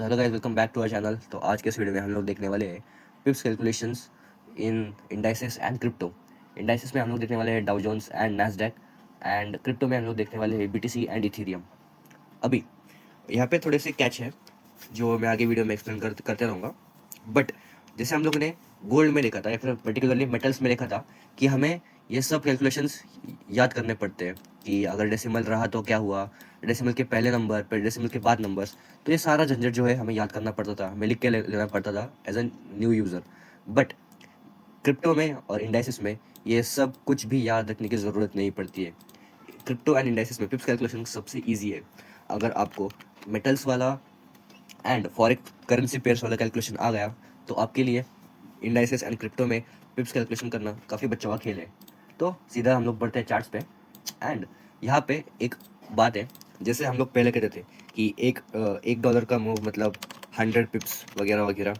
तो hello guys, welcome back to our channel. तो आज के इस वीडियो में हम लोग देखने वाले हैं pips calculations in indices and crypto. Indices में हम लोग देखने वाले हैं Dow Jones and Nasdaq, and crypto में हम लोग देखने वाले हैं बीटीसी एंड इथेरियम। अभी यहाँ पे थोड़े से कैच है जो मैं आगे वीडियो में एक्सप्लेन करते रहूँगा। बट जैसे हम लोग ने गोल्ड में देखा था या फिर पर्टिकुलरली मेटल्स में देखा था कि हमें ये सब कैलकुलेशंस याद करने पड़ते हैं कि अगर डेसिमल रहा तो क्या हुआ, डेसिमल के पहले नंबर पर डेसिमल के बाद नंबर्स। तो ये सारा झंझट जो है हमें याद करना पड़ता था, हमें लिख के लेना पड़ता था as a new user. But crypto में और इंडाइसिस में ये सब कुछ भी याद रखने की ज़रूरत नहीं पड़ती है। क्रिप्टो एंड इंडाइसिस में पिप्स कैलकुलेशन सबसे ईजी है। अगर आपको मेटल्स वाला एंड फॉरेक्स करेंसी पेयर्स वाला कैलकुलेशन आ गया तो आपके लिए इंडाइसेस एंड क्रिप्टो में पिप्स कैलकुलेशन करना काफ़ी बच्चों का खेल है। तो सीधा हम लोग बढ़ते हैं चार्ट्स पे। एंड यहाँ पे एक बात है, जैसे हम लोग पहले कहते थे कि एक डॉलर का मूव मतलब 100 पिप्स वगैरह वगैरह।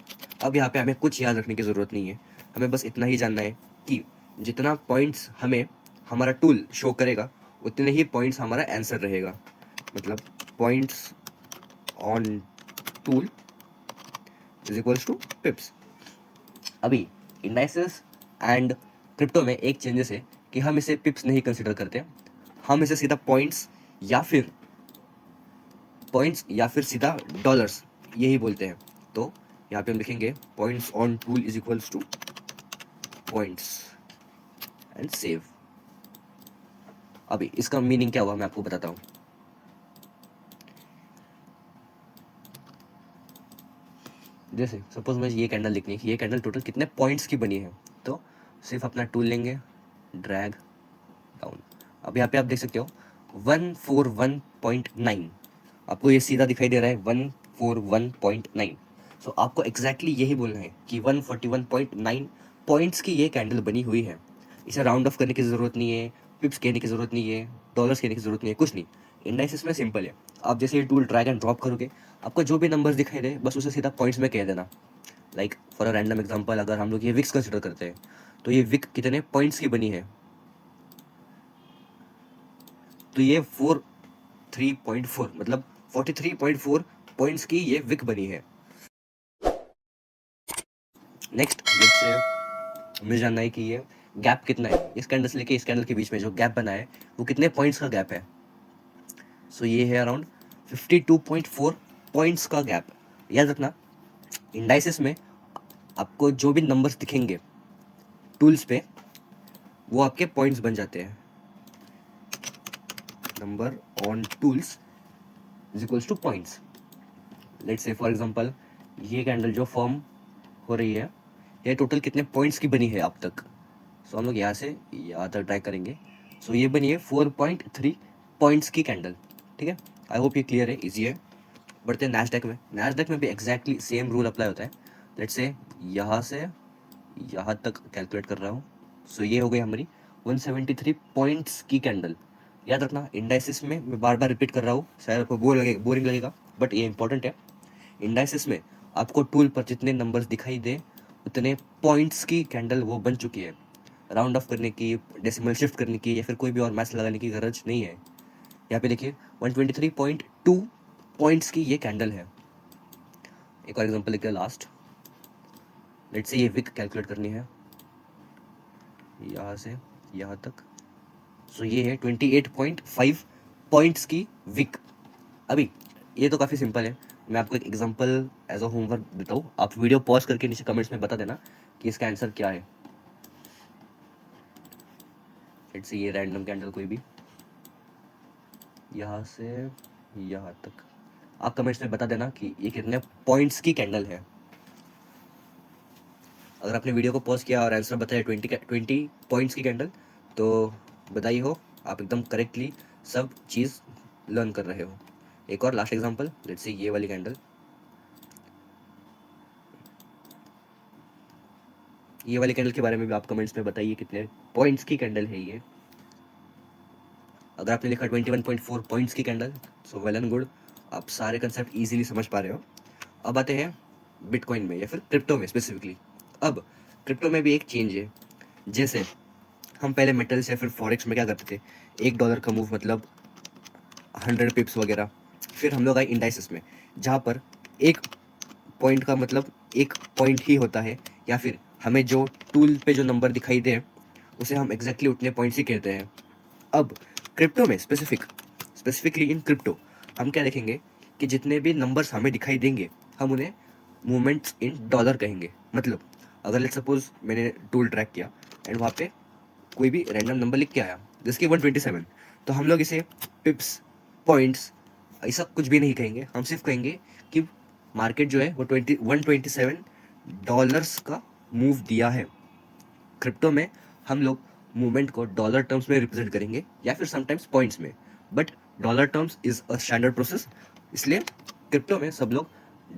अब यहाँ पे हमें कुछ याद रखने की ज़रूरत नहीं है, हमें बस इतना ही जानना है कि जितना पॉइंट्स हमें हमारा टूल शो करेगा उतने ही पॉइंट्स हमारा आंसर रहेगा। मतलब points on tool is equals to pips. अभी इंडाइसेस एंड क्रिप्टो में एक चेंजेस है कि हम इसे पिप्स नहीं कंसिडर करते, हम इसे सीधा पॉइंट्स या फिर सीधा डॉलर्स यही बोलते हैं। तो यहाँ पे हम लिखेंगे points on tool is equals two points and save. अभी इसका मीनिंग क्या हुआ मैं आपको बताता हूँ। जैसे सपोज मुझे ये कैंडल लिखनी है कि ये कैंडल टोटल कितने पॉइंट्स की बनी है, तो सिर्फ अपना टूल लेंगे, ड्रैग डाउन। अब यहाँ पे आप देख सकते हो 141.9, आपको ये सीधा दिखाई दे रहा है 141.9। सो आपको एग्जैक्टली यही बोलना है कि 141.9 पॉइंट्स की ये कैंडल बनी हुई है। इसे राउंड ऑफ करने की ज़रूरत नहीं है, पिप्स कहने की ज़रूरत नहीं है, डॉलर्स कहने की ज़रूरत नहीं है, कुछ नहीं। इंडाइसिस में सिंपल है, आप जैसे ये टूल ड्रैग एंड ड्रॉप करोगे आपको जो भी नंबर्स दिखाई दे बस उसे सीधा पॉइंट्स में कह देना। Like for a random example, अगर हम लोग ये विक्स कंसिडर करते हैं तो ये विक कितने पॉइंट्स की बनी है, तो ये 43.4 मतलब 43.4 पॉइंट्स की ये विक बनी है। नेक्स्ट मुझे जानना है कि ये गैप कितना है, इस कैंडल से लेके इस कैंडल के बीच में जो गैप बना है वो कितने पॉइंट्स का गैप है। सो ये है अराउंड 52.4 पॉइंट्स का गैप। याद रखना इंडाइसिस में आपको जो भी नंबर्स दिखेंगे टूल्स पे वो आपके पॉइंट्स बन जाते हैं। Number on tools is equals two points. Let's say for example ये कैंडल जो फॉर्म हो रही है ये टोटल कितने पॉइंट्स की बनी है अब तक। सो हम लोग यहाँ से यहाँ तक ट्राई करेंगे। सो ये बनी है 4.3 पॉइंट्स की कैंडल। ठीक है, आई होप ये क्लियर है, इजी है। बढ़ते हैं नैस्डैक में। नैस्डैक में भी एग्जैक्टली सेम रूल अप्लाई होता है। लेट्स से यहाँ से यहाँ तक कैलकुलेट कर रहा हूँ। सो ये हो गई हमारी 173 पॉइंट्स की कैंडल। याद रखना इंडाइसिस में मैं बार बार रिपीट कर रहा हूँ, शायद आपको बोरिंग लगेगा बट ये इंपॉर्टेंट है। इंडाइसिस में आपको टूल पर जितने नंबर्स दिखाई दे उतने पॉइंट्स की कैंडल वो बन चुकी है। राउंड ऑफ करने की, डेसिमल शिफ्ट करने की या फिर कोई भी और मैथ्स लगाने की गरज नहीं है। यहाँ पे देखिए 123.2 पॉइंट्स की ये कैंडल है। एक और एग्जांपल लेते हैं लास्ट। लेट्स से ये विक कैलकुलेट करनी है यहाँ से यहाँ तक। सो ये है 28.5 पॉइंट्स की विक। अभी ये तो काफ़ी सिंपल है, मैं आपको एक एग्जांपल एज अ होमवर्क देता हूँ, आप वीडियो पॉज करके नीचे कमेंट्स में बता देना कि इसका आंसर क्या है। लेट्स से ये रैंडम कैंडल कोई भी यहाँ से यहाँ तक, आप कमेंट्स में बता देना कि ये कितने पॉइंट्स की कैंडल है। अगर आपने वीडियो को पॉज किया और आंसर बताया 20 पॉइंट्स की कैंडल तो बधाई हो, आप एकदम करेक्टली सब चीज़ लर्न कर रहे हो। एक और लास्ट एग्जांपल, लेट्स से ये वाली कैंडल, ये वाली कैंडल के बारे में भी आप कमेंट्स में बताइए कितने पॉइंट्स की कैंडल है ये। अगर आपने लिखा 21.4 पॉइंट्स की candle so well and good, आप सारे कंसेप्ट इजीली समझ पा रहे हो। अब आते हैं बिटकॉइन में या फिर क्रिप्टो में स्पेसिफिकली। अब क्रिप्टो में भी एक चेंज है। जैसे हम पहले मेटल्स या फिर फॉरेक्स में क्या करते थे, $1 का मूव मतलब 100 पिप्स वगैरह। फिर हम लोग आए इंडाइसिस में जहाँ पर एक पॉइंट का मतलब एक पॉइंट ही होता है, या फिर हमें जो टूल पे जो नंबर दिखाई दे उसे हम एग्जैक्टली उतने पॉइंट्स ही कहते हैं। अब क्रिप्टो में स्पेसिफिकली इन क्रिप्टो हम क्या देखेंगे कि जितने भी नंबर्स हमें दिखाई देंगे हम उन्हें मूवमेंट्स इन डॉलर कहेंगे। मतलब अगर लेट्स सपोज मैंने टूल ट्रैक किया एंड वहाँ पे कोई भी रैंडम नंबर लिख के आया जिसकी 127, तो हम लोग इसे पिप्स, पॉइंट्स, ऐसा कुछ भी नहीं कहेंगे। हम सिर्फ कहेंगे कि मार्केट जो है वो 127 डॉलर्स का मूव दिया है। क्रिप्टो में हम लोग मूवमेंट को डॉलर टर्म्स में रिप्रेजेंट करेंगे या फिर समटाइम्स पॉइंट्स में, but dollar terms is a standard process, इसलिए क्रिप्टो में सब लोग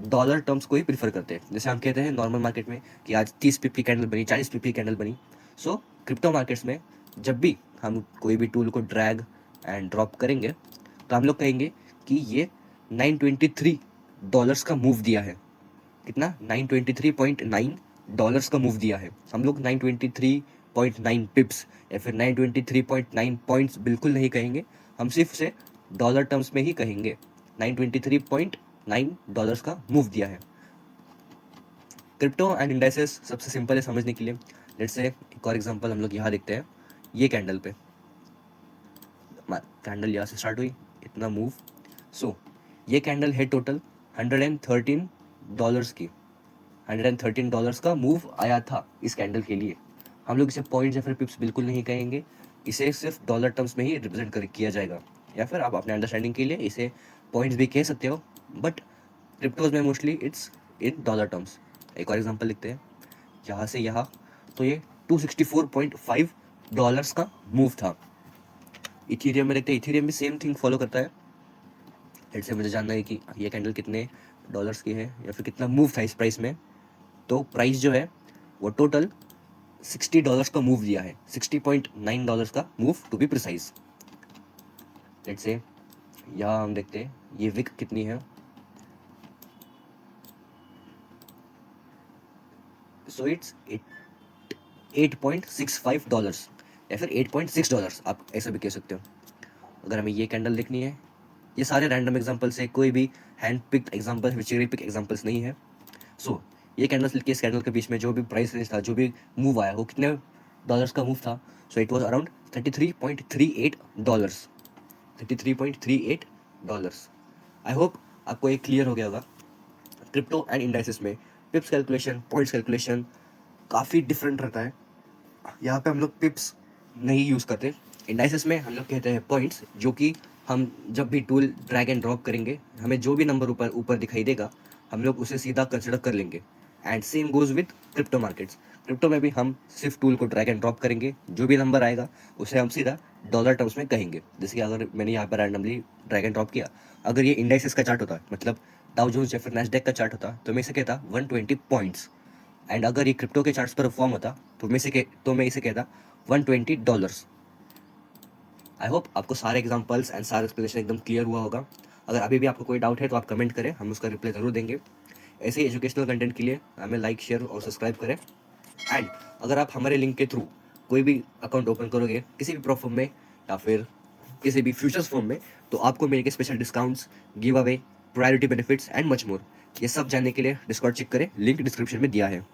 डॉलर टर्म्स को ही प्रीफर करते हैं। जैसे हम कहते हैं नॉर्मल मार्केट में कि आज 30 पिप की कैंडल बनी, 40 पिप की कैंडल बनी। सो क्रिप्टो मार्केट्स में जब भी हम कोई भी टूल को ड्रैग एंड ड्रॉप करेंगे तो हम लोग कहेंगे कि ये 923 डॉलर्स का मूव दिया है। कितना? 923.9 डॉलर्स का मूव दिया है। हम लोग 923.9 पिप्स या फिर 923.9 पॉइंट्स बिल्कुल नहीं कहेंगे, हम सिर्फ से डॉलर टर्म्स में ही कहेंगे 923.9 डॉलर्स का मूव दिया है। क्रिप्टो एंड इंडाइसेस सबसे सिंपल है समझने के लिए। लेट्स से एक और एग्जांपल हम लोग यहाँ देखते हैं। ये कैंडल पे कैंडल यहाँ से स्टार्ट हुई, इतना मूव। सो ये कैंडल है टोटल 113 डॉलर्स की। 113 डॉलर्स का मूव आया था इस कैंडल के लिए। हम लोग इसे पॉइंट्स या फिर पिप्स बिल्कुल नहीं कहेंगे, इसे सिर्फ डॉलर टर्म्स में ही रिप्रेजेंट कर किया जाएगा, या फिर आप अपने अंडरस्टैंडिंग के लिए इसे पॉइंट्स भी कह सकते हो, बट क्रिप्टोज में mostly it's in dollar terms. एक और एग्जांपल लिखते हैं यहाँ से यहाँ, तो ये 264.5 डॉलर्स का मूव था। इथीरियम में देखते हैं, इथीरियम भी सेम थिंग फॉलो करता है। लेट्स से मुझे जानना है कि ये कैंडल कितने डॉलर्स की है या फिर कितना मूव था इस प्राइस में। तो प्राइस जो है वो टोटल $60 का मूव दिया है, 60.9 डॉलर्स का move to be precise. Let's say यहाँ हम देखते हैं ये विक कितनी है। सो इट्स 8.65 डॉलर्स या फिर 8.6 डॉलर्स, आप ऐसा भी कह सकते हो। अगर हमें ये कैंडल देखनी है, ये सारे रैंडम एग्जांपल्स है, कोई भी hand picked example, cherry pick examples नहीं है। सो ये कैंडल्स के इस कैंडल के बीच में जो भी प्राइस रेंज था, जो भी मूव आया, वो कितने डॉलर्स का मूव था? So it was around 33.38 dollars. 33.38 dollars. I hope आपको ये क्लियर हो गया होगा। क्रिप्टो एंड इंडाइसेस में पिप्स कैलकुलेशन, पॉइंट्स कैलकुलेशन काफ़ी डिफरेंट रहता है। यहाँ पे हम लोग पिप्स नहीं यूज़ करते, इंडाइसेस में हम लोग कहते हैं पॉइंट्स, जो कि हम जब भी टूल ड्रैग एंड ड्रॉप करेंगे हमें जो भी नंबर ऊपर ऊपर दिखाई देगा हम लोग उसे सीधा कंसिडर कर लेंगे। And same goes with crypto markets. Crypto में भी हम सिर्फ टूल को ड्रैग एंड ड्रॉप करेंगे, जो भी नंबर आएगा उसे हम सीधा डॉलर टर्म्स में कहेंगे। जैसे कि अगर मैंने यहाँ पर रैंडमली ड्रैग एंड ड्रॉप किया, अगर ये इंडाइसेस का चार्ट होता, मतलब डाउ जोन्स या फिर नैस्डैक का चार्ट होता, तो मैं इसे कहता 120 पॉइंट्स। एंड अगर ये क्रिप्टो के चार्ट्स पर फॉर्म होता तो मैं इसे कहता 120 डॉलर्स। आई होप आपको सारे एग्जांपल्स एंड सारे एक्सप्लेनेशन एकदम क्लियर हुआ होगा। अगर अभी भी आपको कोई डाउट है तो आप कमेंट करें, हम उसका रिप्लाई ज़रूर देंगे। ऐसे ही एजुकेशनल कंटेंट के लिए हमें लाइक, शेयर और सब्सक्राइब करें। एंड अगर आप हमारे लिंक के थ्रू कोई भी अकाउंट ओपन करोगे किसी भी प्रोफॉर्म में या फिर किसी भी फ्यूचर्स फॉर्म में, तो आपको मिलेंगे special discounts, give away, priority benefits and much more. ये सब जानने के लिए डिस्कॉर्ड चेक करें, लिंक डिस्क्रिप्शन में दिया है।